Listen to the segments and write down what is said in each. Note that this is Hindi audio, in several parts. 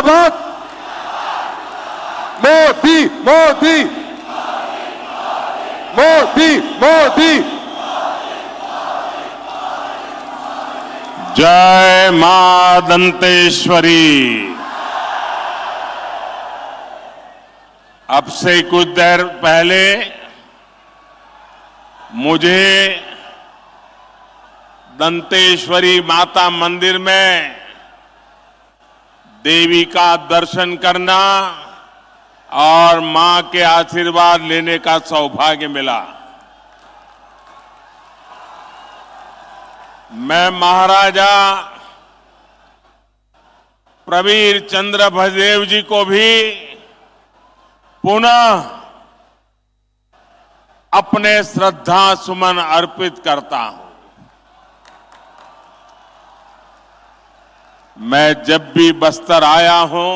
जिंदाबाद, मोदी मोदी मोदी मोदी। जय मां दंतेश्वरी। अब से कुछ देर पहले मुझे दंतेश्वरी माता मंदिर में देवी का दर्शन करना और मां के आशीर्वाद लेने का सौभाग्य मिला। मैं महाराजा प्रवीर चंद्र भंजदेव जी को भी पुनः अपने श्रद्धा सुमन अर्पित करता हूं। मैं जब भी बस्तर आया हूं,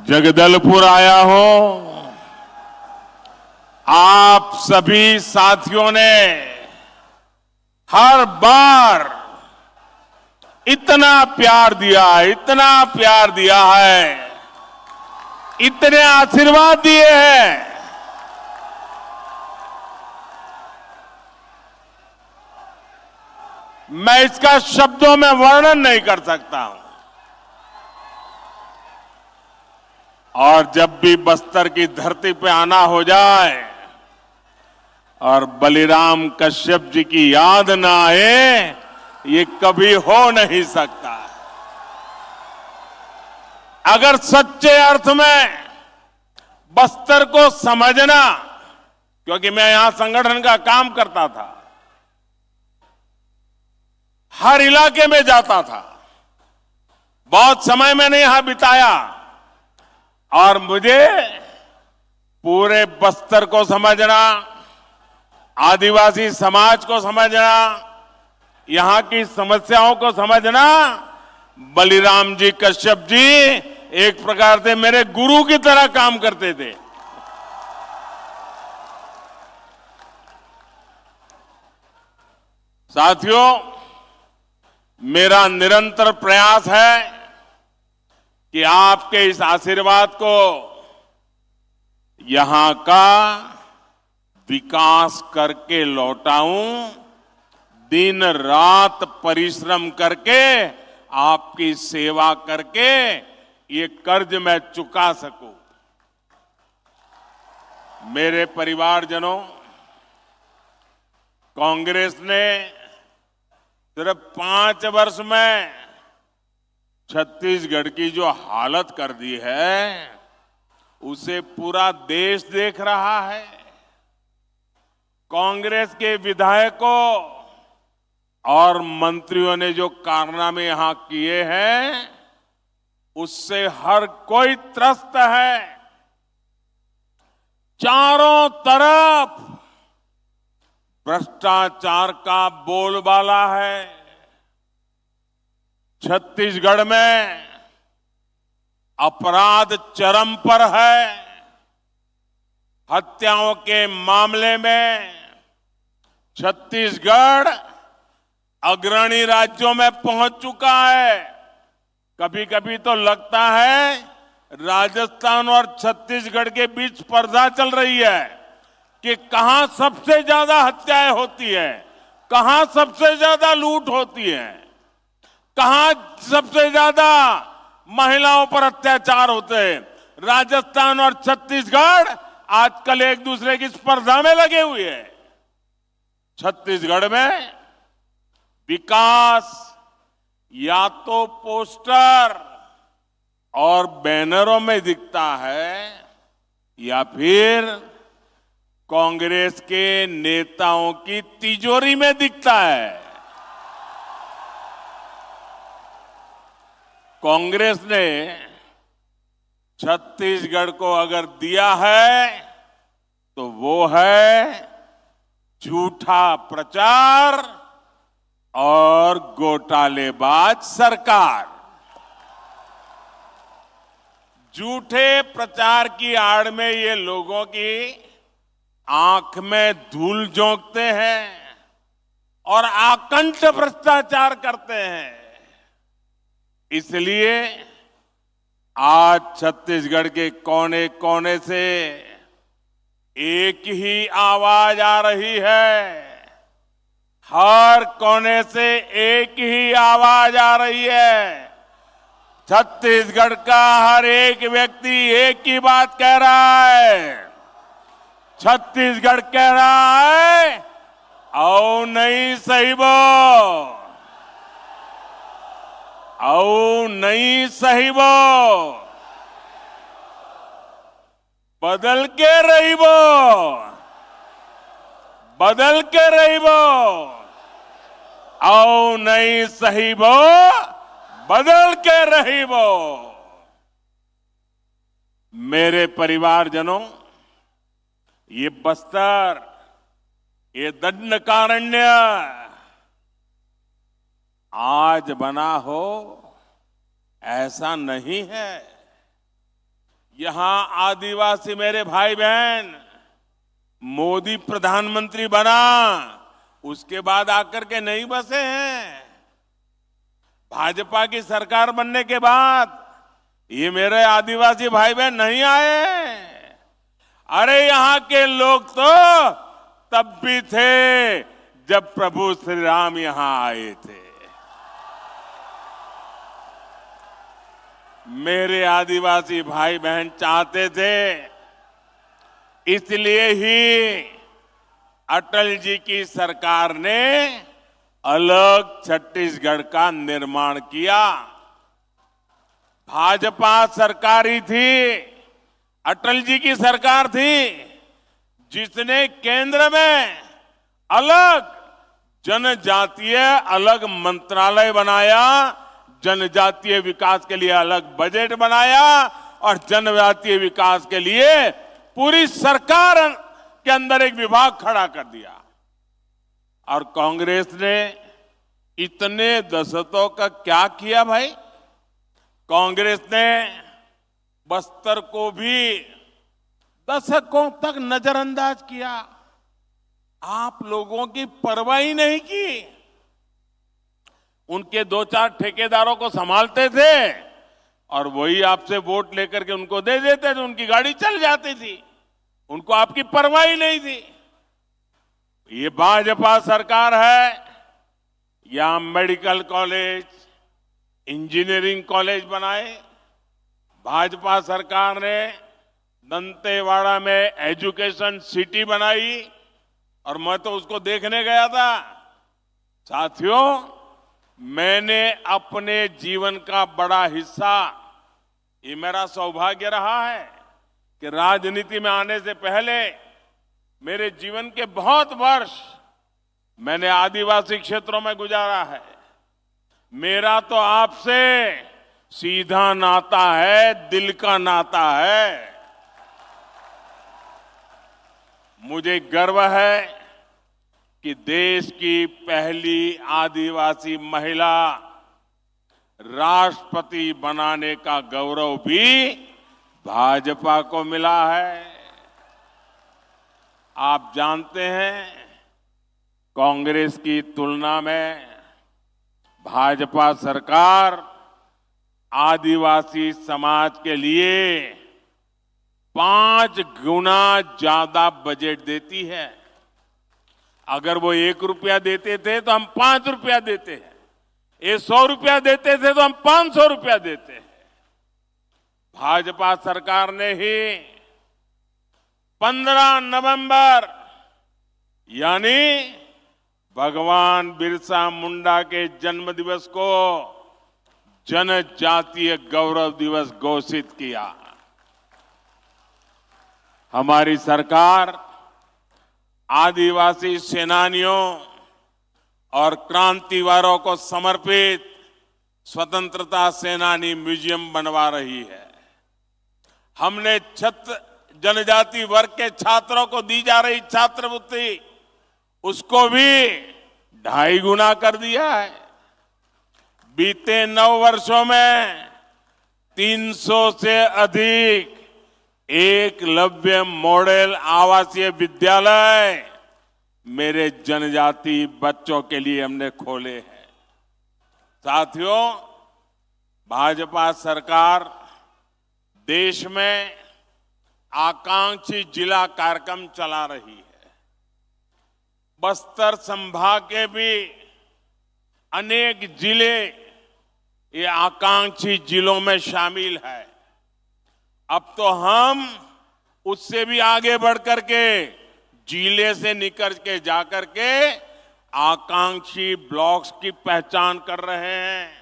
जगदलपुर आया हूं, आप सभी साथियों ने हर बार इतना प्यार दिया है, इतना प्यार दिया है, इतने आशीर्वाद दिए हैं। मैं इसका शब्दों में वर्णन नहीं कर सकता हूं। और जब भी बस्तर की धरती पे आना हो जाए और बलिराम कश्यप जी की याद ना आए, ये कभी हो नहीं सकता। अगर सच्चे अर्थ में बस्तर को समझना, क्योंकि मैं यहां संगठन का काम करता था, हर इलाके में जाता था, बहुत समय मैंने यहां बिताया और मुझे पूरे बस्तर को समझना, आदिवासी समाज को समझना, यहां की समस्याओं को समझना, बलिराम जी कश्यप जी एक प्रकार से मेरे गुरु की तरह काम करते थे। साथियों, मेरा निरंतर प्रयास है कि आपके इस आशीर्वाद को यहां का विकास करके लौटाऊं, दिन रात परिश्रम करके, आपकी सेवा करके ये कर्ज मैं चुका सकूं। मेरे परिवारजनों, कांग्रेस ने सिर्फ 5 वर्ष में छत्तीसगढ़ की जो हालत कर दी है, उसे पूरा देश देख रहा है। कांग्रेस के विधायकों और मंत्रियों ने जो कारनामे यहां किए हैं, उससे हर कोई त्रस्त है। चारों तरफ भ्रष्टाचार का बोलबाला है। छत्तीसगढ़ में अपराध चरम पर है। हत्याओं के मामले में छत्तीसगढ़ अग्रणी राज्यों में पहुंच चुका है। कभी कभी तो लगता है राजस्थान और छत्तीसगढ़ के बीच स्पर्धा चल रही है कि कहां सबसे ज्यादा हत्याएं होती है, कहां सबसे ज्यादा लूट होती है, कहां सबसे ज्यादा महिलाओं पर अत्याचार होते हैं। राजस्थान और छत्तीसगढ़ आजकल एक दूसरे की स्पर्धा में लगे हुए हैं। छत्तीसगढ़ में विकास या तो पोस्टर और बैनरों में दिखता है या फिर कांग्रेस के नेताओं की तिजोरी में दिखता है। कांग्रेस ने छत्तीसगढ़ को अगर दिया है तो वो है झूठा प्रचार और घोटालेबाज सरकार। झूठे प्रचार की आड़ में ये लोगों की आंख में धूल झोंकते हैं और आकंठ भ्रष्टाचार करते हैं। इसलिए आज छत्तीसगढ़ के कोने कोने से एक ही आवाज आ रही है। हर कोने से एक ही आवाज आ रही है। छत्तीसगढ़ का हर एक व्यक्ति एक ही बात कह रहा है। छत्तीसगढ़ कह रहा है, आओ नहीं सहीबो, आओ नहीं सहीबो, बदल के रहीबो, बदल के रहीबो, आओ नहीं सहीबो, बदल के रहीबो। मेरे परिवारजनों, ये बस्तर, ये दंडकारण्य आज बना हो ऐसा नहीं है। यहां आदिवासी मेरे भाई बहन, मोदी प्रधानमंत्री बना उसके बाद आकर के नहीं बसे हैं। भाजपा की सरकार बनने के बाद ये मेरे आदिवासी भाई बहन नहीं आए। अरे यहां के लोग तो तब भी थे जब प्रभु श्री राम यहां आए थे। मेरे आदिवासी भाई बहन चाहते थे, इसलिए ही अटल जी की सरकार ने अलग छत्तीसगढ़ का निर्माण किया। भाजपा सरकारी थी, अटल जी की सरकार थी, जिसने केंद्र में अलग जनजातीय अलग मंत्रालय बनाया, जनजातीय विकास के लिए अलग बजट बनाया और जनजातीय विकास के लिए पूरी सरकार के अंदर एक विभाग खड़ा कर दिया। और कांग्रेस ने इतने दशकों का क्या किया भाई? कांग्रेस ने बस्तर को भी दशकों तक नजरअंदाज किया। आप लोगों की परवाह ही नहीं की। उनके दो चार ठेकेदारों को संभालते थे और वही आपसे वोट लेकर के उनको दे देते थे, उनकी गाड़ी चल जाती थी, उनको आपकी परवाह ही नहीं थी। ये भाजपा सरकार है, यहां मेडिकल कॉलेज, इंजीनियरिंग कॉलेज बनाए। भाजपा सरकार ने दंतेवाड़ा में एजुकेशन सिटी बनाई और मैं तो उसको देखने गया था। साथियों, मैंने अपने जीवन का बड़ा हिस्सा, ये मेरा सौभाग्य रहा है कि राजनीति में आने से पहले मेरे जीवन के बहुत वर्ष मैंने आदिवासी क्षेत्रों में गुजारा है। मेरा तो आपसे सीधा नाता है, दिल का नाता है। मुझे गर्व है कि देश की पहली आदिवासी महिला राष्ट्रपति बनाने का गौरव भी भाजपा को मिला है। आप जानते हैं, कांग्रेस की तुलना में भाजपा सरकार आदिवासी समाज के लिए 5 गुना ज्यादा बजट देती है। अगर वो 1 रुपया देते थे तो हम 5 रुपया देते हैं, ये 100 रुपया देते थे तो हम 500 रुपया देते हैं। भाजपा सरकार ने ही 15 नवंबर यानी भगवान बिरसा मुंडा के जन्म दिवस को जनजातीय गौरव दिवस घोषित किया। हमारी सरकार आदिवासी सेनानियों और क्रांतिवारों को समर्पित स्वतंत्रता सेनानी म्यूजियम बनवा रही है। हमने जनजाति वर्ग के छात्रों को दी जा रही छात्रवृत्ति, उसको भी 2.5 गुना कर दिया है। बीते 9 वर्षों में 300 से अधिक एकलव्य मॉडल आवासीय विद्यालय मेरे जनजाति बच्चों के लिए हमने खोले हैं। साथियों, भाजपा सरकार देश में आकांक्षी जिला कार्यक्रम चला रही है। बस्तर संभाग के भी अनेक जिले ये आकांक्षी जिलों में शामिल है। अब तो हम उससे भी आगे बढ़ करके जिले से निकल के जाकर के आकांक्षी ब्लॉक्स की पहचान कर रहे हैं।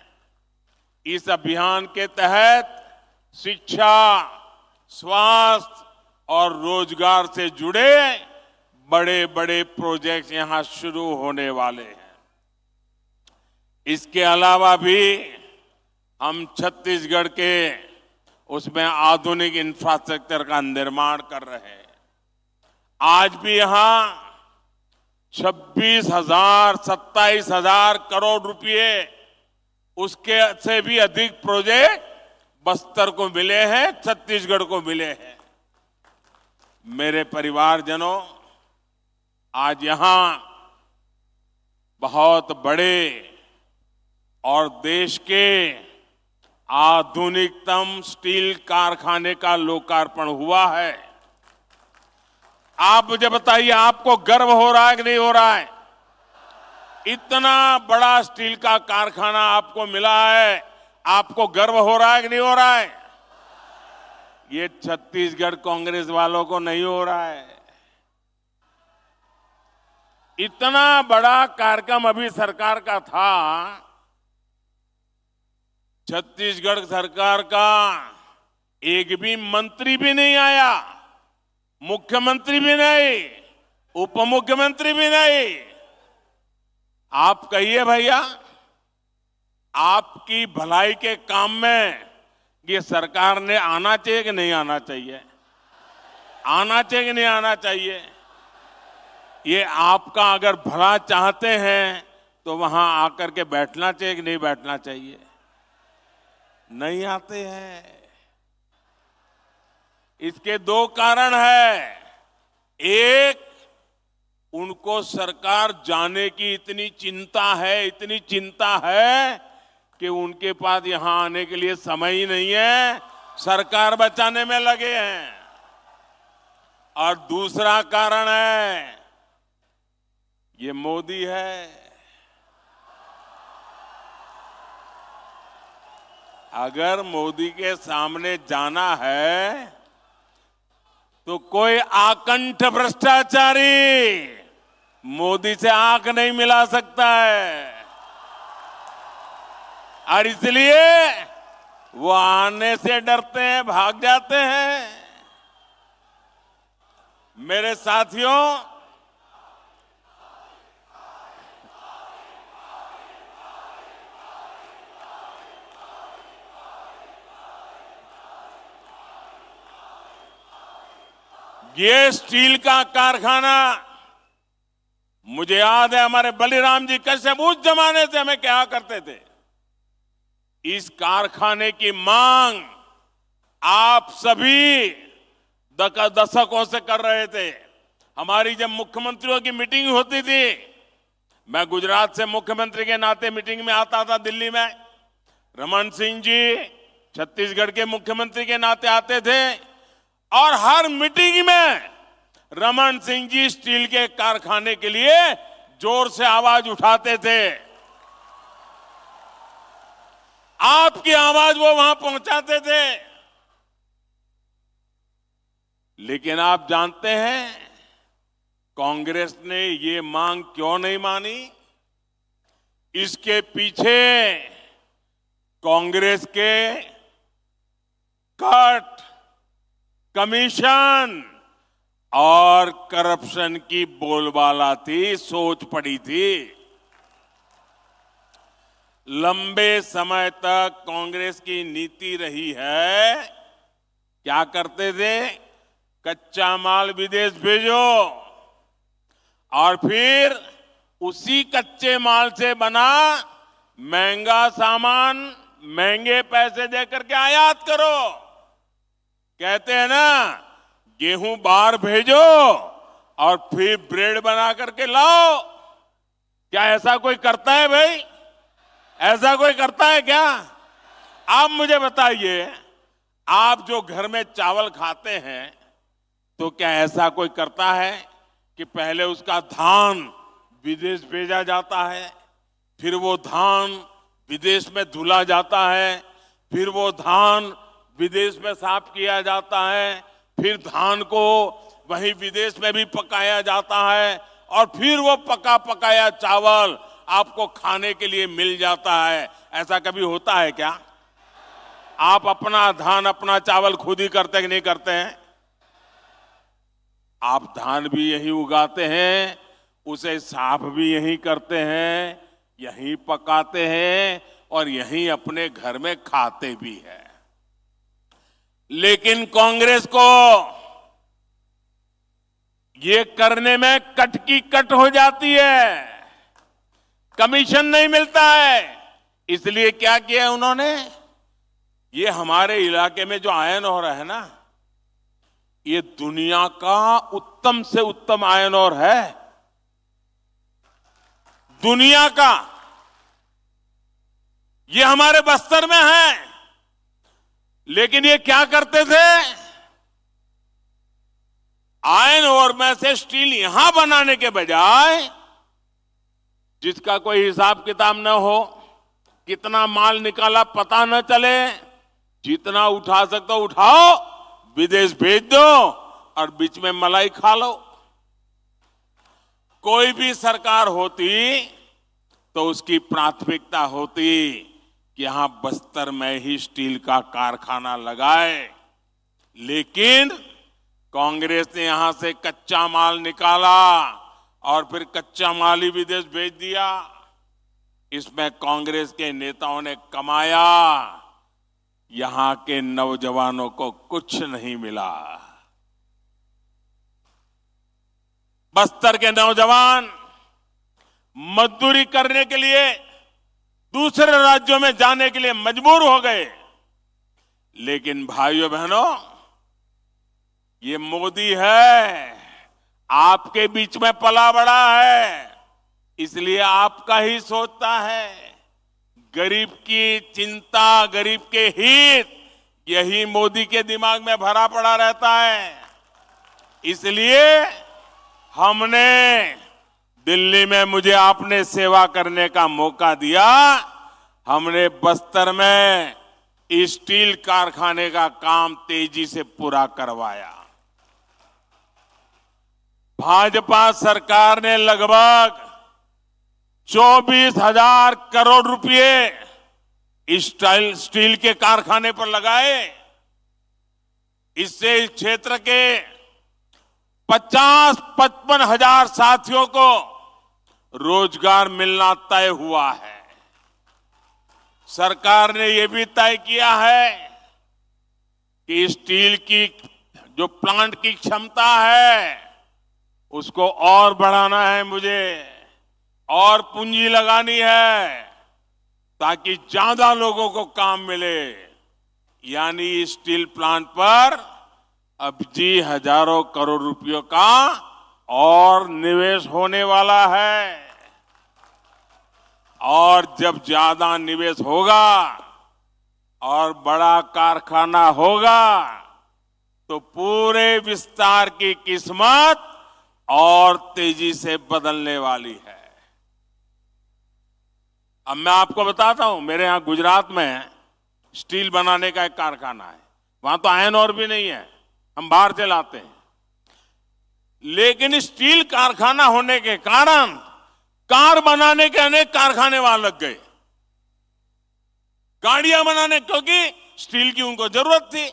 इस अभियान के तहत शिक्षा, स्वास्थ्य और रोजगार से जुड़े बड़े बड़े प्रोजेक्ट यहां शुरू होने वाले हैं। इसके अलावा भी हम छत्तीसगढ़ के उसमें आधुनिक इंफ्रास्ट्रक्चर का निर्माण कर रहे हैं। आज भी यहां 26,000, 27,000 करोड़ रुपए उसके से भी अधिक प्रोजेक्ट बस्तर को मिले हैं, छत्तीसगढ़ को मिले हैं। मेरे परिवारजनों, आज यहां बहुत बड़े और देश के आधुनिकतम स्टील कारखाने का लोकार्पण हुआ है। आप मुझे बताइए, आपको गर्व हो रहा है कि नहीं हो रहा है? इतना बड़ा स्टील का कारखाना आपको मिला है, आपको गर्व हो रहा है कि नहीं हो रहा है? ये छत्तीसगढ़ कांग्रेस वालों को नहीं हो रहा है। इतना बड़ा कार्यक्रम अभी सरकार का था, छत्तीसगढ़ सरकार का एक भी मंत्री भी नहीं आया, मुख्यमंत्री भी नहीं, उप मुख्यमंत्री भी नहीं। आप कहिए भैया, आपकी भलाई के काम में ये सरकार ने आना चाहिए कि नहीं आना चाहिए? आना चाहिए कि नहीं आना चाहिए? ये आपका अगर भला चाहते हैं तो वहां आकर के बैठना चाहिए कि नहीं बैठना चाहिए? नहीं आते हैं। इसके दो कारण है। एक, उनको सरकार जाने की इतनी चिंता है कि उनके पास यहां आने के लिए समय ही नहीं है, सरकार बचाने में लगे हैं। और दूसरा कारण है, ये मोदी है। अगर मोदी के सामने जाना है तो कोई आकंठ भ्रष्टाचारी मोदी से आंख नहीं मिला सकता है। और इसलिए वो आने से डरते हैं, भाग जाते हैं। मेरे साथियों, ये स्टील का कारखाना, मुझे याद है हमारे बलिराम जी कश्यप उस जमाने से हमें क्या करते थे। इस कारखाने की मांग आप सभी दशकों से कर रहे थे। हमारी जब मुख्यमंत्रियों की मीटिंग होती थी, मैं गुजरात से मुख्यमंत्री के नाते मीटिंग में आता था दिल्ली में, रमन सिंह जी छत्तीसगढ़ के मुख्यमंत्री के नाते आते थे और हर मीटिंग में रमन सिंह जी स्टील के कारखाने के लिए जोर से आवाज उठाते थे। आपकी आवाज वो वहां पहुंचाते थे। लेकिन आप जानते हैं कांग्रेस ने ये मांग क्यों नहीं मानी? इसके पीछे कांग्रेस के कट, कमीशन और करप्शन की बोलबाला थी, सोच पड़ी थी। लंबे समय तक कांग्रेस की नीति रही है, क्या करते थे? कच्चा माल विदेश भेजो और फिर उसी कच्चे माल से बना महंगा सामान महंगे पैसे देकर के आयात करो। कहते हैं ना, गेहूं बाहर भेजो और फिर ब्रेड बना करके लाओ। क्या ऐसा कोई करता है भाई? ऐसा कोई करता है क्या? आप मुझे बताइए, आप जो घर में चावल खाते हैं तो क्या ऐसा कोई करता है कि पहले उसका धान विदेश भेजा जाता है, फिर वो धान विदेश में धुला जाता है, फिर वो धान विदेश में साफ किया जाता है, फिर धान को वहीं विदेश में भी पकाया जाता है और फिर वो पका पकाया चावल आपको खाने के लिए मिल जाता है। ऐसा कभी होता है क्या? आप अपना धान अपना चावल खुद ही करते कि नहीं करते हैं? आप धान भी यहीं उगाते हैं, उसे साफ भी यहीं करते हैं, यहीं पकाते हैं और यहीं अपने घर में खाते भी हैं। लेकिन कांग्रेस को ये करने में कट की कट हो जाती है, कमीशन नहीं मिलता है। इसलिए क्या किया उन्होंने, ये हमारे इलाके में जो आयरन ओर है ना, ये दुनिया का उत्तम से उत्तम आयरन ओर है, दुनिया का। ये हमारे बस्तर में है। लेकिन ये क्या करते थे, आयरन ओर में से स्टील यहां बनाने के बजाय, जिसका कोई हिसाब किताब न हो, कितना माल निकाला पता न चले, जितना उठा सकते हो उठाओ, विदेश भेज दो और बीच में मलाई खा लो। कोई भी सरकार होती तो उसकी प्राथमिकता होती कि यहां बस्तर में ही स्टील का कारखाना लगाए। लेकिन कांग्रेस ने यहां से कच्चा माल निकाला और फिर कच्चा माल ही विदेश भेज दिया। इसमें कांग्रेस के नेताओं ने कमाया, यहां के नौजवानों को कुछ नहीं मिला। बस्तर के नौजवान मजदूरी करने के लिए दूसरे राज्यों में जाने के लिए मजबूर हो गए। लेकिन भाइयों बहनों, ये मोदी है, आपके बीच में पला बड़ा है, इसलिए आपका ही सोचता है। गरीब की चिंता, गरीब के हित, यही मोदी के दिमाग में भरा पड़ा रहता है। इसलिए हमने दिल्ली में, मुझे आपने सेवा करने का मौका दिया, हमने बस्तर में स्टील कारखाने का काम तेजी से पूरा करवाया। भाजपा सरकार ने लगभग 24,000 करोड़ रुपए स्टील के कारखाने पर लगाए। इससे इस क्षेत्र के 50-55 हजार साथियों को रोजगार मिलना तय हुआ है। सरकार ने यह भी तय किया है कि स्टील की जो प्लांट की क्षमता है उसको और बढ़ाना है, मुझे और पूंजी लगानी है ताकि ज्यादा लोगों को काम मिले। यानी स्टील प्लांट पर अब जी हजारों करोड़ रुपयों का और निवेश होने वाला है। और जब ज्यादा निवेश होगा और बड़ा कारखाना होगा तो पूरे विस्तार की किस्मत और तेजी से बदलने वाली है। अब मैं आपको बताता हूं, मेरे यहां गुजरात में स्टील बनाने का एक कारखाना है। वहां तो आयरन ओर भी नहीं है, हम बाहर से लाते हैं। लेकिन स्टील कारखाना होने के कारण कार बनाने के अनेक कारखाने वहां लग गए, गाड़ियां बनाने, क्योंकि स्टील की उनको जरूरत थी,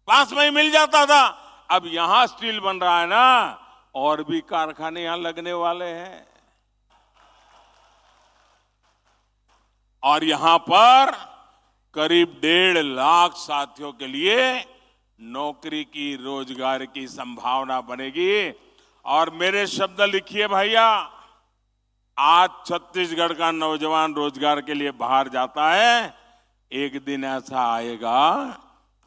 पास में ही मिल जाता था। अब यहां स्टील बन रहा है ना, और भी कारखाने यहां लगने वाले हैं। और यहां पर करीब 1.5 लाख साथियों के लिए नौकरी की, रोजगार की संभावना बनेगी। और मेरे शब्द लिखिए भैया, आज छत्तीसगढ़ का नौजवान रोजगार के लिए बाहर जाता है, एक दिन ऐसा आएगा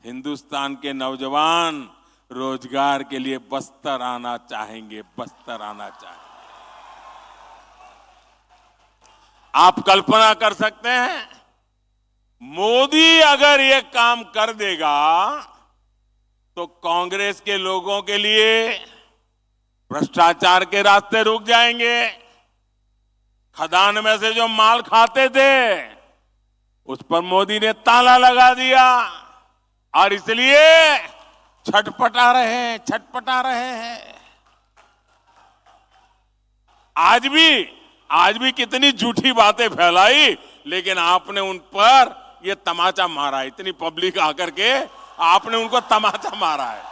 हिंदुस्तान के नौजवान रोजगार के लिए बस्तर आना चाहेंगे, बस्तर आना चाहेंगे। आप कल्पना कर सकते हैं मोदी अगर ये काम कर देगा तो कांग्रेस के लोगों के लिए भ्रष्टाचार के रास्ते रुक जाएंगे। खदान में से जो माल खाते थे उस पर मोदी ने ताला लगा दिया और इसलिए छटपटा रहे हैं। आज भी कितनी झूठी बातें फैलाई, लेकिन आपने उन पर ये तमाचा मारा। इतनी पब्लिक आकर के आपने उनको तमाचा मारा है।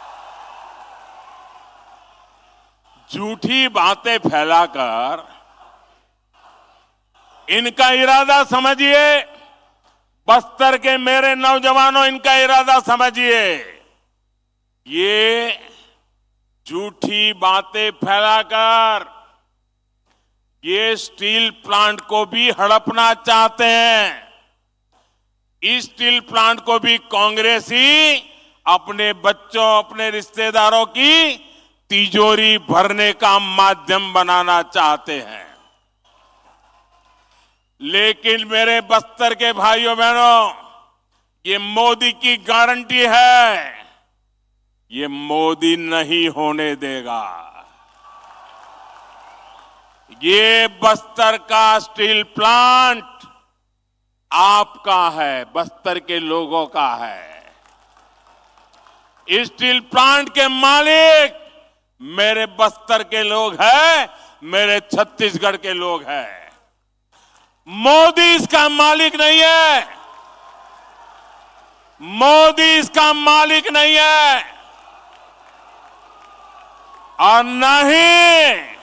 झूठी बातें फैलाकर इनका इरादा समझिए। बस्तर के मेरे नौजवानों, इनका इरादा समझिए। ये झूठी बातें फैलाकर ये स्टील प्लांट को भी हड़पना चाहते हैं। इस स्टील प्लांट को भी कांग्रेस ही अपने बच्चों, अपने रिश्तेदारों की तिजोरी भरने का माध्यम बनाना चाहते हैं। लेकिन मेरे बस्तर के भाइयों बहनों, ये मोदी की गारंटी है, ये मोदी नहीं होने देगा। ये बस्तर का स्टील प्लांट आपका है, बस्तर के लोगों का है। इस स्टील प्लांट के मालिक मेरे बस्तर के लोग हैं, मेरे छत्तीसगढ़ के लोग हैं। मोदी इसका मालिक नहीं है। मोदी इसका मालिक नहीं है और न ही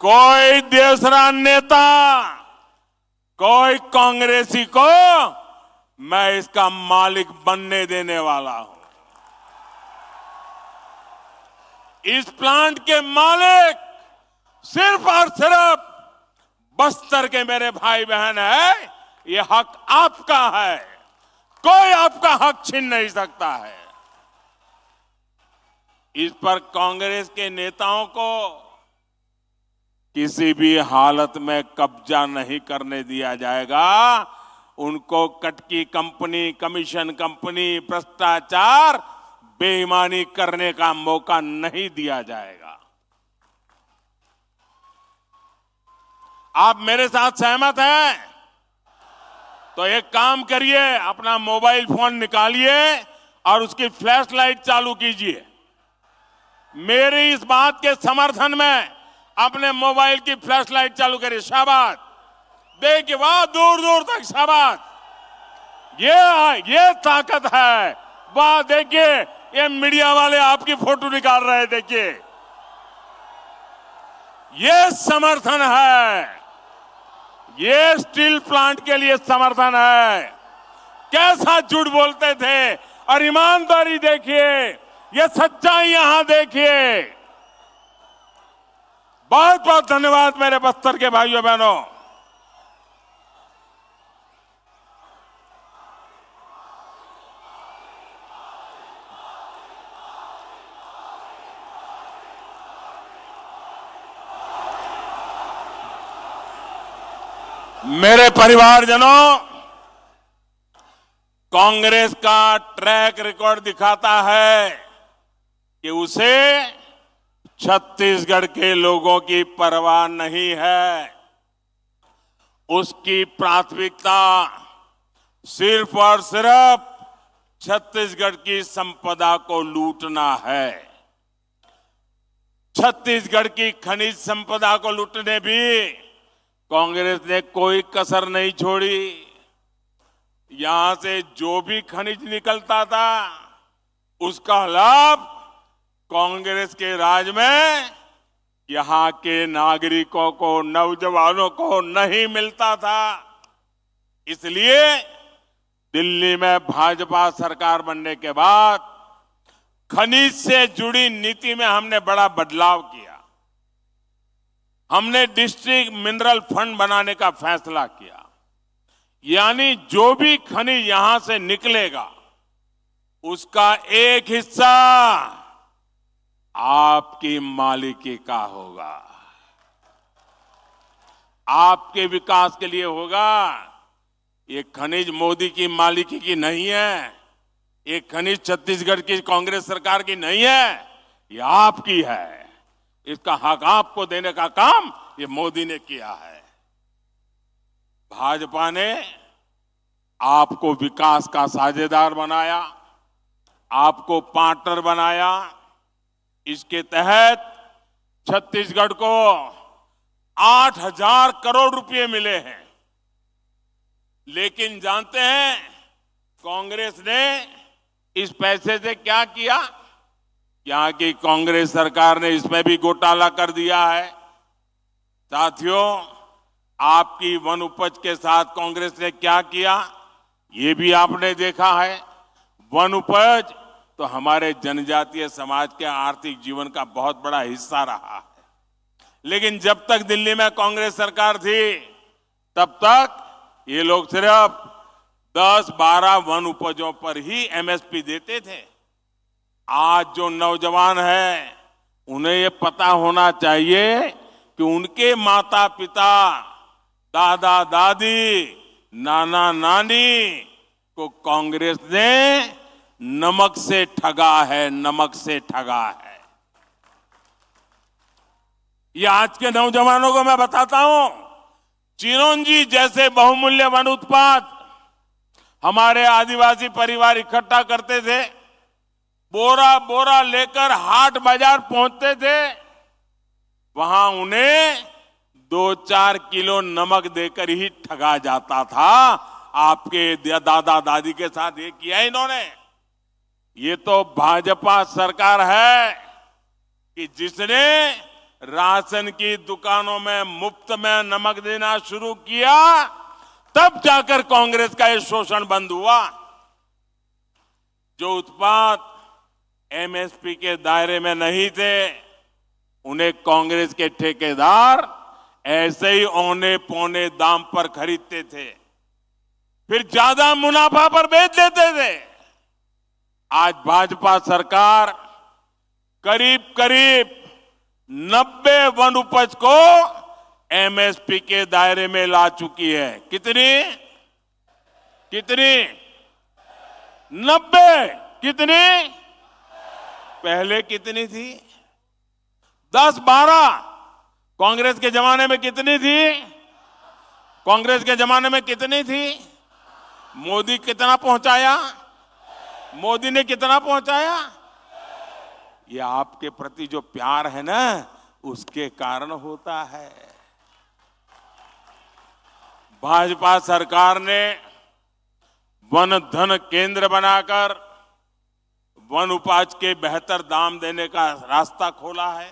कोई दूसरा नेता, कोई कांग्रेसी को मैं इसका मालिक बनने देने वाला हूं। इस प्लांट के मालिक सिर्फ और सिर्फ बस्तर के मेरे भाई बहन है। ये हक आपका है, कोई आपका हक छीन नहीं सकता है। इस पर कांग्रेस के नेताओं को किसी भी हालत में कब्जा नहीं करने दिया जाएगा। उनको कटकी कंपनी, कमीशन कंपनी, भ्रष्टाचार, बेईमानी करने का मौका नहीं दिया जाएगा। आप मेरे साथ सहमत हैं? तो एक काम करिए, अपना मोबाइल फोन निकालिए और उसकी फ्लैश लाइट चालू कीजिए। मेरी इस बात के समर्थन में अपने मोबाइल की फ्लैश लाइट चालू करिए। शाबाश, देखिए, वाह, दूर दूर तक शाबाश। ये ताकत है। वाह, देखिए, ये मीडिया वाले आपकी फोटो निकाल रहे हैं। देखिए, ये समर्थन है। ये स्टील प्लांट के लिए समर्थन है। कैसा झूठ बोलते थे और ईमानदारी देखिए, ये सच्चाई यहां देखिए। बहुत बहुत धन्यवाद मेरे बस्तर के भाइयों बहनों। मेरे परिवारजनों, कांग्रेस का ट्रैक रिकॉर्ड दिखाता है कि उसे छत्तीसगढ़ के लोगों की परवाह नहीं है। उसकी प्राथमिकता सिर्फ और सिर्फ छत्तीसगढ़ की संपदा को लूटना है। छत्तीसगढ़ की खनिज संपदा को लूटने भी कांग्रेस ने कोई कसर नहीं छोड़ी। यहां से जो भी खनिज निकलता था उसका लाभ कांग्रेस के राज में यहां के नागरिकों को, नौजवानों को नहीं मिलता था। इसलिए दिल्ली में भाजपा सरकार बनने के बाद खनिज से जुड़ी नीति में हमने बड़ा बदलाव किया। हमने डिस्ट्रिक्ट मिनरल फंड बनाने का फैसला किया। यानी जो भी खनिज यहां से निकलेगा उसका एक हिस्सा आपकी मालिकी का होगा, आपके विकास के लिए होगा। ये खनिज मोदी की मालिकी की नहीं है, ये खनिज छत्तीसगढ़ की कांग्रेस सरकार की नहीं है, ये आपकी है। इसका हक आपको देने का काम ये मोदी ने किया है। भाजपा ने आपको विकास का साझेदार बनाया, आपको पार्टनर बनाया। इसके तहत छत्तीसगढ़ को 8,000 करोड़ रुपए मिले हैं। लेकिन जानते हैं कांग्रेस ने इस पैसे से क्या किया? यहाँ की कांग्रेस सरकार ने इसमें भी घोटाला कर दिया है। साथियों, आपकी वन उपज के साथ कांग्रेस ने क्या किया ये भी आपने देखा है। वन उपज तो हमारे जनजातीय समाज के आर्थिक जीवन का बहुत बड़ा हिस्सा रहा है। लेकिन जब तक दिल्ली में कांग्रेस सरकार थी तब तक ये लोग सिर्फ 10-12 वन उपजों पर ही एमएसपी देते थे। आज जो नौजवान हैं उन्हें ये पता होना चाहिए कि उनके माता पिता, दादा दादी, नाना नानी को कांग्रेस ने नमक से ठगा है, नमक से ठगा है। ये आज के नौजवानों को मैं बताता हूं, चिरौंजी जैसे बहुमूल्य वन उत्पाद हमारे आदिवासी परिवार इकट्ठा करते थे, बोरा बोरा लेकर हाट बाजार पहुंचते थे। वहां उन्हें 2-4 किलो नमक देकर ही ठगा जाता था। आपके दादा दादी के साथ ये किया इन्होंने। ये तो भाजपा सरकार है कि जिसने राशन की दुकानों में मुफ्त में नमक देना शुरू किया, तब जाकर कांग्रेस का ये शोषण बंद हुआ। जो उत्पाद एमएसपी के दायरे में नहीं थे उन्हें कांग्रेस के ठेकेदार ऐसे ही औने पौने दाम पर खरीदते थे, फिर ज्यादा मुनाफा पर बेच देते थे। आज भाजपा सरकार करीब करीब 90 वन उपज को एमएसपी के दायरे में ला चुकी है। कितनी 90। कितनी? पहले कितनी थी? 10-12। कांग्रेस के जमाने में कितनी थी? कांग्रेस के जमाने में कितनी थी? मोदी कितना पहुंचाया? मोदी ने कितना पहुंचाया? ये आपके प्रति जो प्यार है ना, उसके कारण होता है। भाजपा सरकार ने वन धन केंद्र बनाकर वन उपज के बेहतर दाम देने का रास्ता खोला है।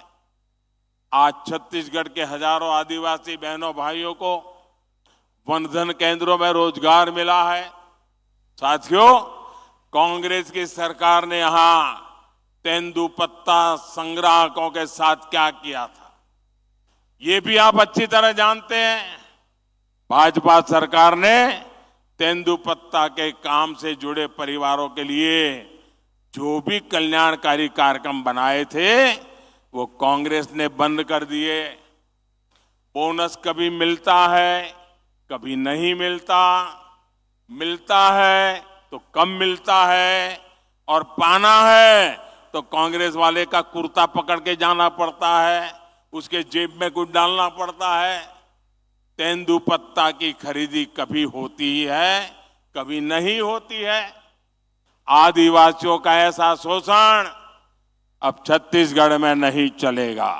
आज छत्तीसगढ़ के हजारों आदिवासी बहनों भाइयों को वन धन केंद्रों में रोजगार मिला है। साथियों, कांग्रेस की सरकार ने यहां तेंदुपत्ता संग्राहकों के साथ क्या किया था ये भी आप अच्छी तरह जानते हैं। भाजपा सरकार ने तेंदुपत्ता के काम से जुड़े परिवारों के लिए जो भी कल्याणकारी कार्यक्रम बनाए थे वो कांग्रेस ने बंद कर दिए। बोनस कभी मिलता है, कभी नहीं मिलता, मिलता है तो कम मिलता है, और पाना है तो कांग्रेस वाले का कुर्ता पकड़ के जाना पड़ता है, उसके जेब में कुछ डालना पड़ता है। तेंदुपत्ता की खरीदी कभी होती है, कभी नहीं होती है। आदिवासियों का ऐसा शोषण अब छत्तीसगढ़ में नहीं चलेगा।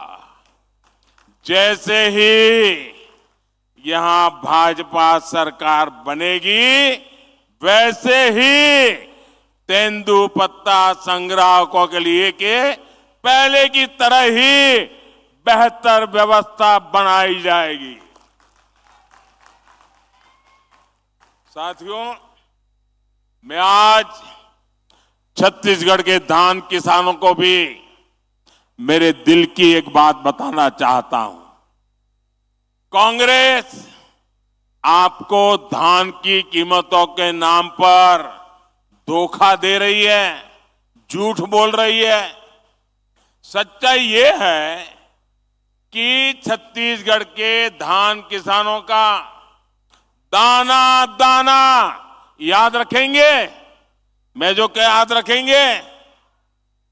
जैसे ही यहां भाजपा सरकार बनेगी, वैसे ही तेंदुपत्ता संग्राहकों के लिए के पहले की तरह ही बेहतर व्यवस्था बनाई जाएगी। साथियों, मैं आज छत्तीसगढ़ के धान किसानों को भी मेरे दिल की एक बात बताना चाहता हूं। कांग्रेस आपको धान की कीमतों के नाम पर धोखा दे रही है, झूठ बोल रही है। सच्चाई ये है कि छत्तीसगढ़ के धान किसानों का दाना दाना याद रखेंगे? मैं जो क्या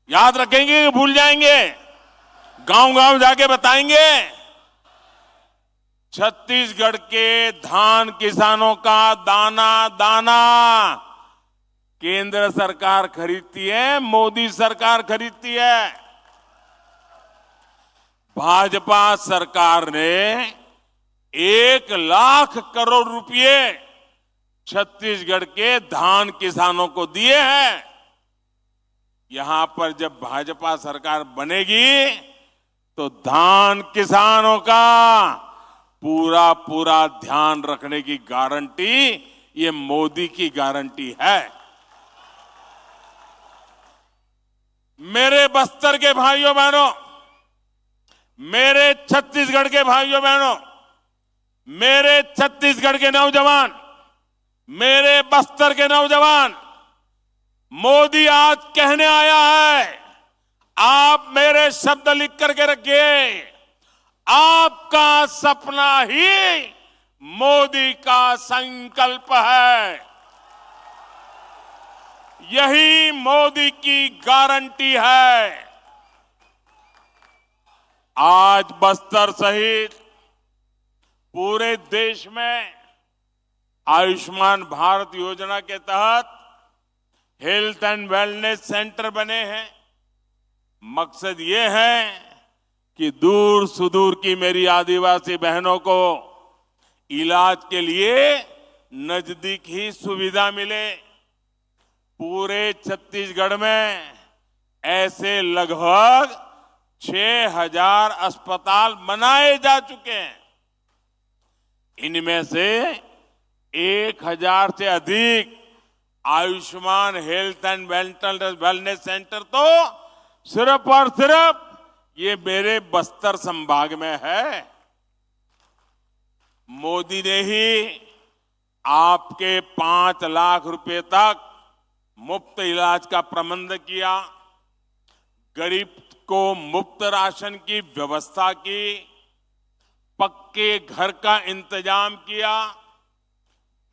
याद रखेंगे कि भूल जाएंगे? गांव गांव जाके बताएंगे? छत्तीसगढ़ के धान किसानों का दाना दाना केंद्र सरकार खरीदती है, मोदी सरकार खरीदती है। भाजपा सरकार ने 1,00,000 करोड़ रुपए छत्तीसगढ़ के धान किसानों को दिए हैं। यहां पर जब भाजपा सरकार बनेगी तो धान किसानों का पूरा पूरा ध्यान रखने की गारंटी ये मोदी की गारंटी है। मेरे बस्तर के भाइयों बहनों, मेरे छत्तीसगढ़ के भाइयों बहनों, मेरे छत्तीसगढ़ के नौजवान, मेरे बस्तर के नौजवान, मोदी आज कहने आया है, आप मेरे शब्द लिख करके रखिए, आपका सपना ही मोदी का संकल्प है। यही मोदी की गारंटी है। आज बस्तर सहित पूरे देश में आयुष्मान भारत योजना के तहत हेल्थ एंड वेलनेस सेंटर बने हैं। मकसद ये है कि दूर सुदूर की मेरी आदिवासी बहनों को इलाज के लिए नजदीक ही सुविधा मिले। पूरे छत्तीसगढ़ में ऐसे लगभग 6,000 अस्पताल बनाए जा चुके हैं। इनमें से 1,000 से अधिक Ayushman health and wellness centre तो सिर्फ और सिर्फ ये मेरे बस्तर संभाग में है। मोदी ने ही आपके 5 लाख रुपए तक मुफ्त इलाज का प्रबंध किया, गरीब को मुफ्त राशन की व्यवस्था की, पक्के घर का इंतजाम किया,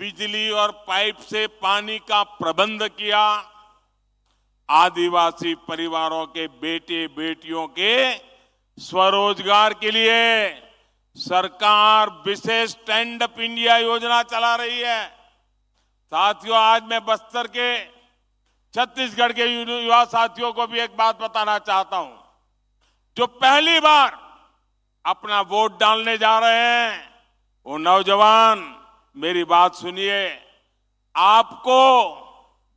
बिजली और पाइप से पानी का प्रबंध किया, आदिवासी परिवारों के बेटे बेटियों के स्वरोजगार के लिए सरकार विशेष स्टैंड अप इंडिया योजना चला रही है। साथियों, आज मैं बस्तर के छत्तीसगढ़ के युवा साथियों को भी एक बात बताना चाहता हूं। जो पहली बार अपना वोट डालने जा रहे हैं वो नौजवान, मेरी बात सुनिए। आपको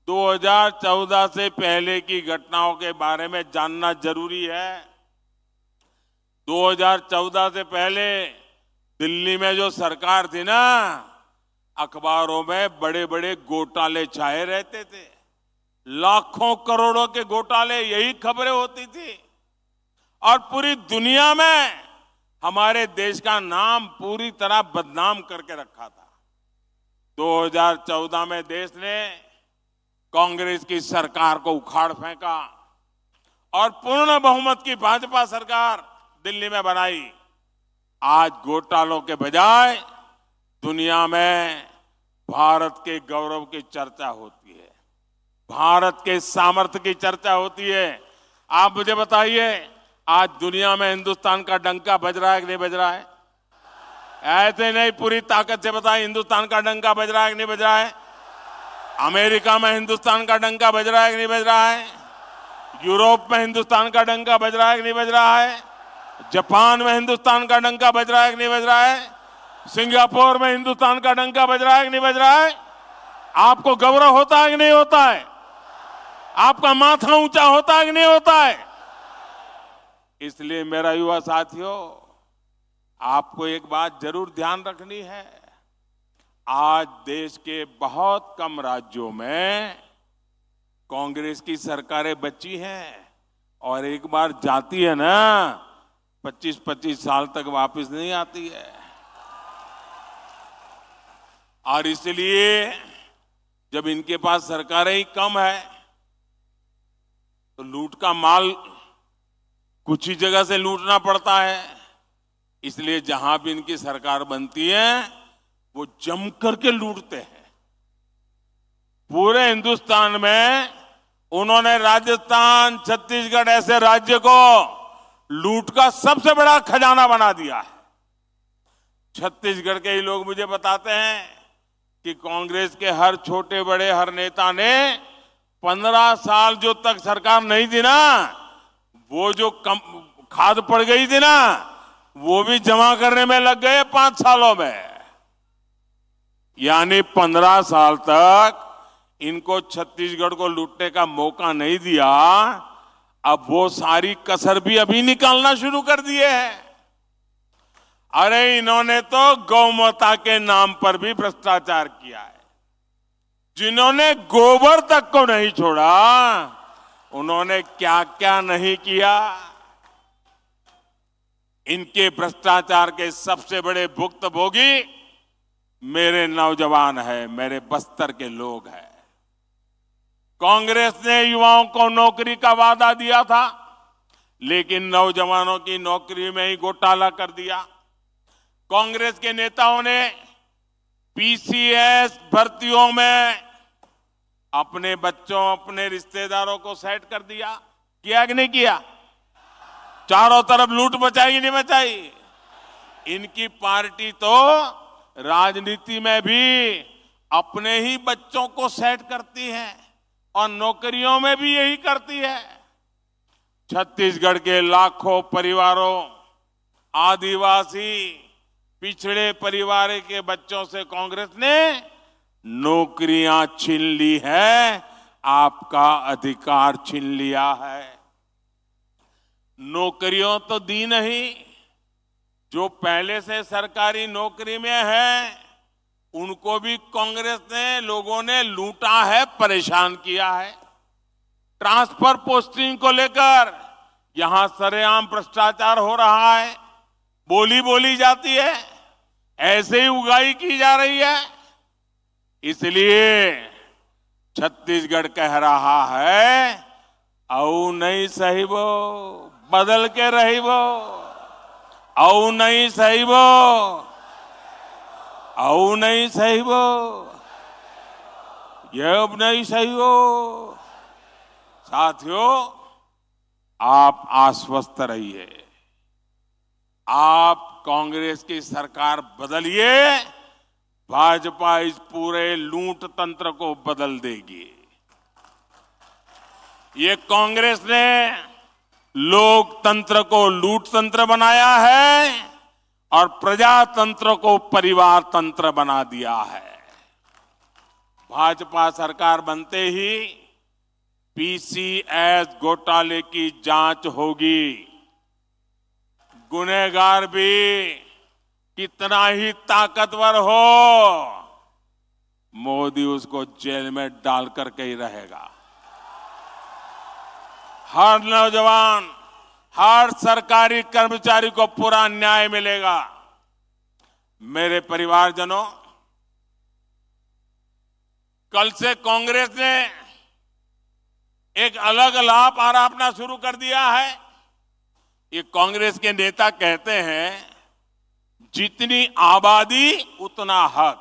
2014 से पहले की घटनाओं के बारे में जानना जरूरी है। 2014 से पहले दिल्ली में जो सरकार थी ना, अखबारों में बड़े बड़े घोटाले छाए रहते थे। लाखों करोड़ों के घोटाले, यही खबरें होती थी और पूरी दुनिया में हमारे देश का नाम पूरी तरह बदनाम करके रखा था। 2014 में देश ने कांग्रेस की सरकार को उखाड़ फेंका और पूर्ण बहुमत की भाजपा सरकार दिल्ली में बनाई। आज घोटालों के बजाय दुनिया में भारत के गौरव की चर्चा होती है, भारत के सामर्थ्य की चर्चा होती है। आप मुझे बताइए, आज दुनिया में हिंदुस्तान का डंका बज रहा है कि नहीं बज रहा है? ऐसे नहीं, पूरी ताकत से बताइए, हिंदुस्तान का डंका बज रहा है कि नहीं बज रहा है? अमेरिका में हिंदुस्तान का डंका बज रहा है कि नहीं बज रहा है? यूरोप में हिंदुस्तान का डंका बज रहा है कि नहीं बज रहा है? जापान में हिंदुस्तान का डंका बज रहा है कि नहीं बज रहा है? सिंगापुर में हिंदुस्तान का डंका बज रहा है कि नहीं बज रहा है? आपको गौरव होता है कि नहीं होता है? आपका माथा ऊंचा होता है कि नहीं होता है? इसलिए मेरा युवा साथियों, आपको एक बात जरूर ध्यान रखनी है। आज देश के बहुत कम राज्यों में कांग्रेस की सरकारें बची हैं और एक बार जाती है ना, 25-25 साल तक वापस नहीं आती है। और इसलिए जब इनके पास सरकारें ही कम है तो लूट का माल कुछ ही जगह से लूटना पड़ता है। इसलिए जहां भी इनकी सरकार बनती है वो जम करके लूटते हैं। पूरे हिंदुस्तान में उन्होंने राजस्थान, छत्तीसगढ़ ऐसे राज्य को लूट का सबसे बड़ा खजाना बना दिया है। छत्तीसगढ़ के ही लोग मुझे बताते हैं कि कांग्रेस के हर छोटे बड़े हर नेता ने 15 साल जो तक सरकार नहीं दी ना, वो जो खाद पड़ गई थी ना, वो भी जमा करने में लग गए 5 सालों में। यानी 15 साल तक इनको छत्तीसगढ़ को लूटने का मौका नहीं दिया। अब वो सारी कसर भी अभी निकालना शुरू कर दिए हैं। अरे इन्होंने तो गौमाता के नाम पर भी भ्रष्टाचार किया है। जिन्होंने गोबर तक को नहीं छोड़ा, उन्होंने क्या क्या नहीं किया। इनके भ्रष्टाचार के सबसे बड़े भुक्तभोगी मेरे नौजवान हैं, मेरे बस्तर के लोग हैं। कांग्रेस ने युवाओं को नौकरी का वादा दिया था, लेकिन नौजवानों की नौकरी में ही घोटाला कर दिया। कांग्रेस के नेताओं ने पीसीएस भर्तियों में अपने बच्चों, अपने रिश्तेदारों को सेट कर दिया। किया कि नहीं किया? चारों तरफ लूट मचाई कि नहीं मचाई? इनकी पार्टी तो राजनीति में भी अपने ही बच्चों को सेट करती है और नौकरियों में भी यही करती है। छत्तीसगढ़ के लाखों परिवारों, आदिवासी, पिछड़े परिवार के बच्चों से कांग्रेस ने नौकरियां छीन ली है, आपका अधिकार छीन लिया है। नौकरियों तो दी नहीं, जो पहले से सरकारी नौकरी में है उनको भी कांग्रेस ने, लोगों ने लूटा है, परेशान किया है। ट्रांसफर पोस्टिंग को लेकर यहां सरेआम भ्रष्टाचार हो रहा है, बोली बोली जाती है, ऐसे ही उगाई की जा रही है। इसलिए छत्तीसगढ़ कह रहा है, औ नहीं सही वो बदल के रही वो, औ नहीं सही वो, औ नहीं सही वो, ये अब नहीं सही वो। साथियों, आप आश्वस्त रहिए, आप कांग्रेस की सरकार बदलिए, भाजपा इस पूरे लूट तंत्र को बदल देगी। ये कांग्रेस ने लोकतंत्र को लूट तंत्र बनाया है और प्रजातंत्र को परिवार तंत्र बना दिया है। भाजपा सरकार बनते ही पीसीएस घोटाले की जांच होगी। गुनहगार भी कितना ही ताकतवर हो, मोदी उसको जेल में डाल करके ही रहेगा। हर नौजवान, हर सरकारी कर्मचारी को पूरा न्याय मिलेगा। मेरे परिवारजनों, कल से कांग्रेस ने एक अलग लाभ आरोपना शुरू कर दिया है। ये कांग्रेस के नेता कहते हैं, जितनी आबादी उतना हक।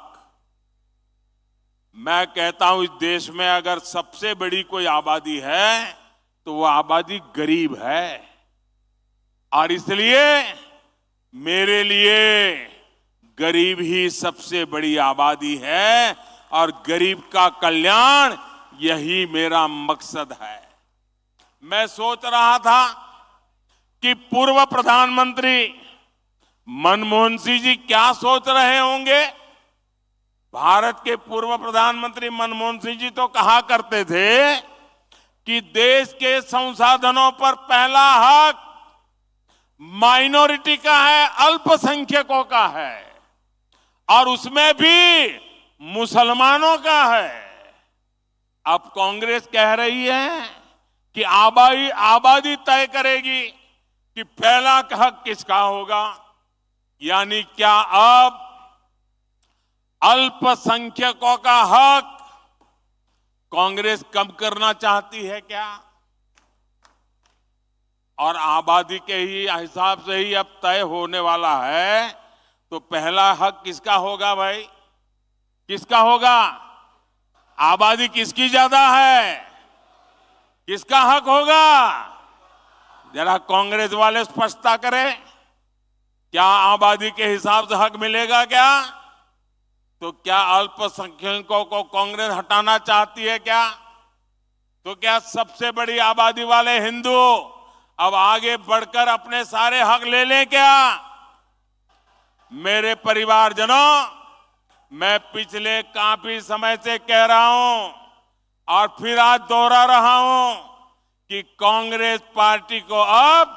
मैं कहता हूं, इस देश में अगर सबसे बड़ी कोई आबादी है तो वो आबादी गरीब है, और इसलिए मेरे लिए गरीब ही सबसे बड़ी आबादी है और गरीब का कल्याण यही मेरा मकसद है। मैं सोच रहा था कि पूर्व प्रधानमंत्री मनमोहन सिंह जी क्या सोच रहे होंगे। भारत के पूर्व प्रधानमंत्री मनमोहन सिंह जी तो कहा करते थे कि देश के संसाधनों पर पहला हक माइनॉरिटी का है, अल्पसंख्यकों का है, और उसमें भी मुसलमानों का है। अब कांग्रेस कह रही है कि आबादी तय करेगी कि पहला हक किसका होगा। यानी क्या अब अल्पसंख्यकों का हक कांग्रेस कम करना चाहती है क्या? और आबादी के ही हिसाब से ही अब तय होने वाला है, तो पहला हक किसका होगा भाई? किसका होगा? आबादी किसकी ज्यादा है? किसका हक होगा? जरा कांग्रेस वाले स्पष्टता करें। क्या आबादी के हिसाब से हक मिलेगा क्या? तो क्या अल्पसंख्यकों को कांग्रेस हटाना चाहती है क्या? तो क्या सबसे बड़ी आबादी वाले हिंदू अब आगे बढ़कर अपने सारे हक ले लें क्या? मेरे परिवारजनों, मैं पिछले काफी समय से कह रहा हूं और फिर आज दोहरा रहा हूं कि कांग्रेस पार्टी को अब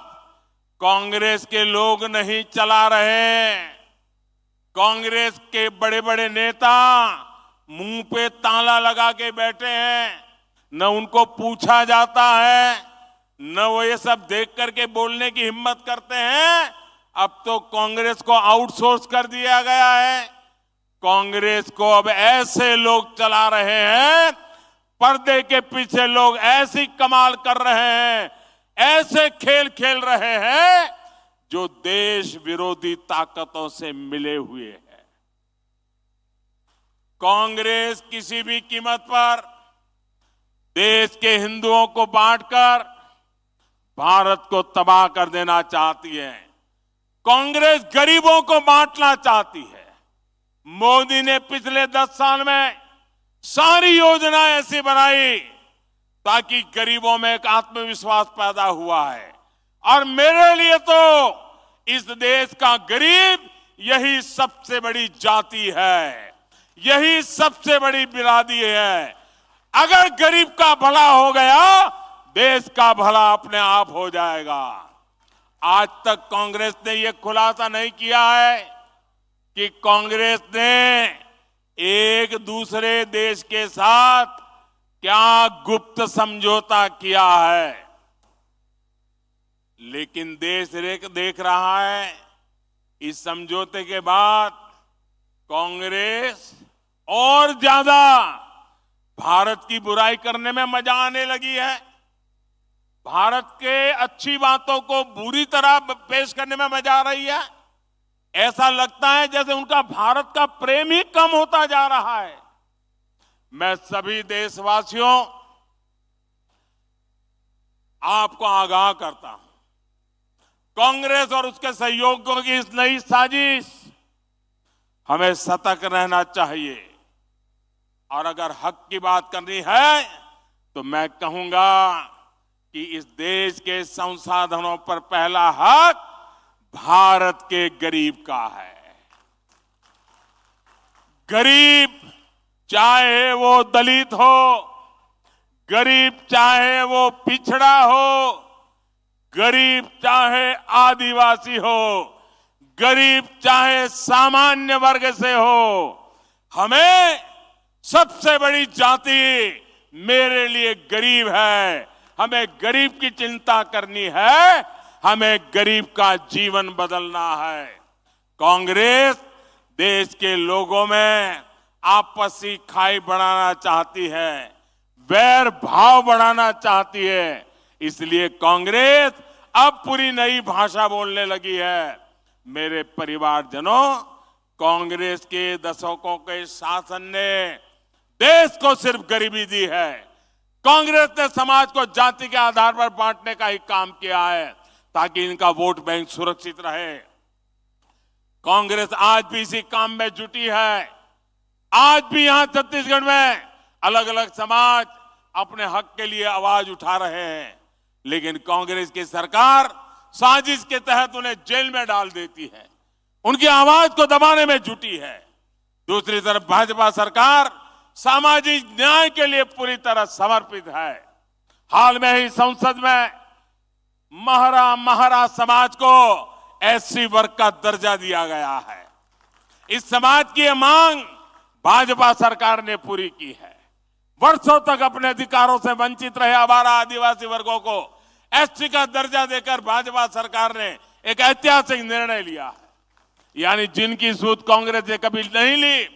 कांग्रेस के लोग नहीं चला रहे हैं। कांग्रेस के बड़े बड़े नेता मुंह पे ताला लगा के बैठे हैं, न उनको पूछा जाता है, न वो ये सब देख करके बोलने की हिम्मत करते हैं। अब तो कांग्रेस को आउटसोर्स कर दिया गया है। कांग्रेस को अब ऐसे लोग चला रहे हैं, पर्दे के पीछे लोग ऐसी कमाल कर रहे हैं, ऐसे खेल खेल रहे हैं जो देश विरोधी ताकतों से मिले हुए हैं। कांग्रेस किसी भी कीमत पर देश के हिंदुओं को बांटकर भारत को तबाह कर देना चाहती है। कांग्रेस गरीबों को बांटना चाहती है। मोदी ने पिछले 10 साल में सारी योजनाएं ऐसी बनाई ताकि गरीबों में एक आत्मविश्वास पैदा हुआ है। और मेरे लिए तो इस देश का गरीब यही सबसे बड़ी जाति है, यही सबसे बड़ी बिरादरी है। अगर गरीब का भला हो गया, देश का भला अपने आप हो जाएगा। आज तक कांग्रेस ने यह खुलासा नहीं किया है कि कांग्रेस ने एक दूसरे देश के साथ क्या गुप्त समझौता किया है। लेकिन देश देख रहा है, इस समझौते के बाद कांग्रेस और ज्यादा भारत की बुराई करने में मजा आने लगी है। भारत के अच्छी बातों को बुरी तरह पेश करने में मजा आ रही है। ऐसा लगता है जैसे उनका भारत का प्रेम ही कम होता जा रहा है। मैं सभी देशवासियों, आपको आगाह करता हूं, कांग्रेस और उसके सहयोगियों की इस नई साजिश, हमें सतर्क रहना चाहिए। और अगर हक की बात करनी है तो मैं कहूंगा कि इस देश के संसाधनों पर पहला हक भारत के गरीब का है। गरीब चाहे वो दलित हो, गरीब चाहे वो पिछड़ा हो, गरीब चाहे आदिवासी हो, गरीब चाहे सामान्य वर्ग से हो, हमें सबसे बड़ी जाति मेरे लिए गरीब है। हमें गरीब की चिंता करनी है, हमें गरीब का जीवन बदलना है। कांग्रेस देश के लोगों में आपसी खाई बढ़ाना चाहती है, वैर भाव बढ़ाना चाहती है। इसलिए कांग्रेस अब पूरी नई भाषा बोलने लगी है। मेरे परिवारजनों, कांग्रेस के दशकों के शासन ने देश को सिर्फ गरीबी दी है। कांग्रेस ने समाज को जाति के आधार पर बांटने का ही काम किया है ताकि इनका वोट बैंक सुरक्षित रहे। कांग्रेस आज भी इसी काम में जुटी है। आज भी यहां छत्तीसगढ़ में अलग अलग समाज अपने हक के लिए आवाज उठा रहे हैं, लेकिन कांग्रेस की सरकार साजिश के तहत उन्हें जेल में डाल देती है, उनकी आवाज को दबाने में जुटी है। दूसरी तरफ भाजपा सरकार सामाजिक न्याय के लिए पूरी तरह समर्पित है। हाल में ही संसद में महरा समाज को एससी वर्ग का दर्जा दिया गया है। इस समाज की मांग भाजपा सरकार ने पूरी की है। वर्षों तक अपने अधिकारों से वंचित रहे आवारा आदिवासी वर्गों को एसटी का दर्जा देकर भाजपा सरकार ने एक ऐतिहासिक निर्णय लिया है। यानी जिनकी सूद कांग्रेस ने कभी नहीं ली,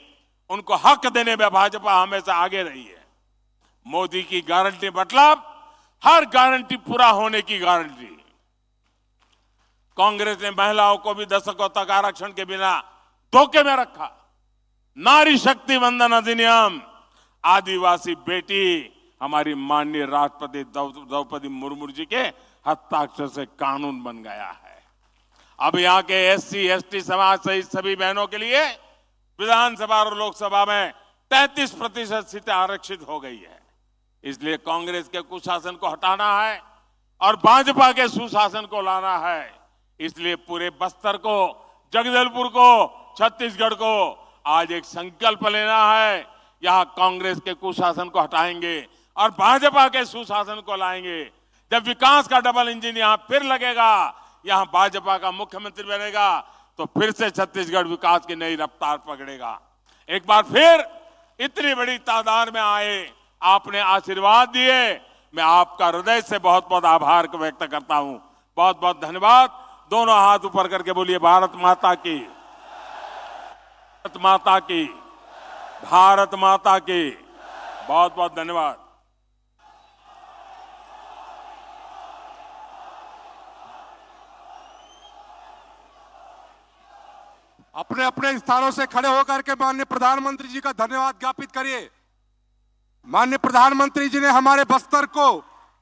उनको हक देने में भाजपा हमेशा आगे रही है। मोदी की गारंटी मतलब हर गारंटी पूरा होने की गारंटी। कांग्रेस ने महिलाओं को भी दशकों तक आरक्षण के बिना धोखे में रखा। नारी शक्ति वंदन अधिनियम, आदिवासी बेटी हमारी माननीय राष्ट्रपति द्रौपदी मुर्मू जी के हस्ताक्षर से कानून बन गया है। अब यहाँ के SC ST समाज सहित सभी बहनों के लिए विधानसभा और लोकसभा में 33% सीटें आरक्षित हो गई है। इसलिए कांग्रेस के कुशासन को हटाना है और भाजपा के सुशासन को लाना है। इसलिए पूरे बस्तर को, जगदलपुर को, छत्तीसगढ़ को आज एक संकल्प लेना है। यहां कांग्रेस के कुशासन को हटाएंगे और भाजपा के सुशासन को लाएंगे। जब विकास का डबल इंजन यहां फिर लगेगा, यहां भाजपा का मुख्यमंत्री बनेगा, तो फिर से छत्तीसगढ़ विकास की नई रफ्तार पकड़ेगा। एक बार फिर इतनी बड़ी तादाद में आए, आपने आशीर्वाद दिए, मैं आपका हृदय से बहुत बहुत आभार व्यक्त करता हूं। बहुत बहुत धन्यवाद। दोनों हाथ ऊपर करके बोलिए भारत माता की, भारत माता की, भारत माता की। बहुत बहुत धन्यवाद। अपने अपने स्थानों से खड़े होकर के माननीय प्रधानमंत्री जी का धन्यवाद ज्ञापित करिए। माननीय प्रधानमंत्री जी ने हमारे बस्तर को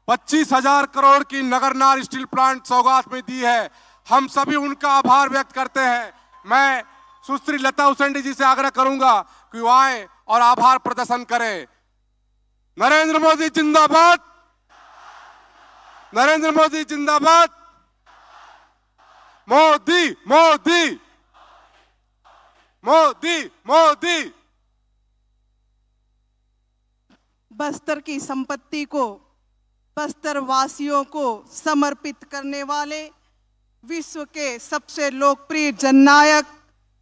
25,000 करोड़ की नगरनार स्टील प्लांट सौगात में दी है। हम सभी उनका आभार व्यक्त करते हैं। मैं सुश्री लता हुसैन जी से आग्रह करूंगा कि वो आए और आभार प्रदर्शन करें। नरेंद्र मोदी जिंदाबाद, नरेंद्र मोदी जिंदाबाद, मोदी मोदी मोदी मोदी। बस्तर की संपत्ति को बस्तर वासियों को समर्पित करने वाले विश्व के सबसे लोकप्रिय जननायक,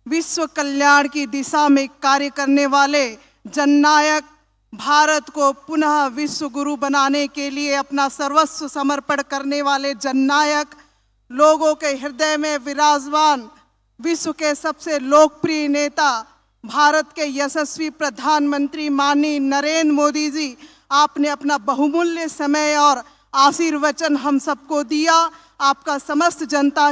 विश्व कल्याण की दिशा में कार्य करने वाले जननायक, भारत को पुनः विश्व गुरु बनाने के लिए अपना सर्वस्व समर्पण करने वाले जननायक, लोगों के हृदय में विराजमान विश्व के सबसे लोकप्रिय नेता, भारत के यशस्वी प्रधानमंत्री माननीय नरेंद्र मोदी जी, आपने अपना बहुमूल्य समय और आशीर्वचन हम सबको दिया। आपका समस्त जनता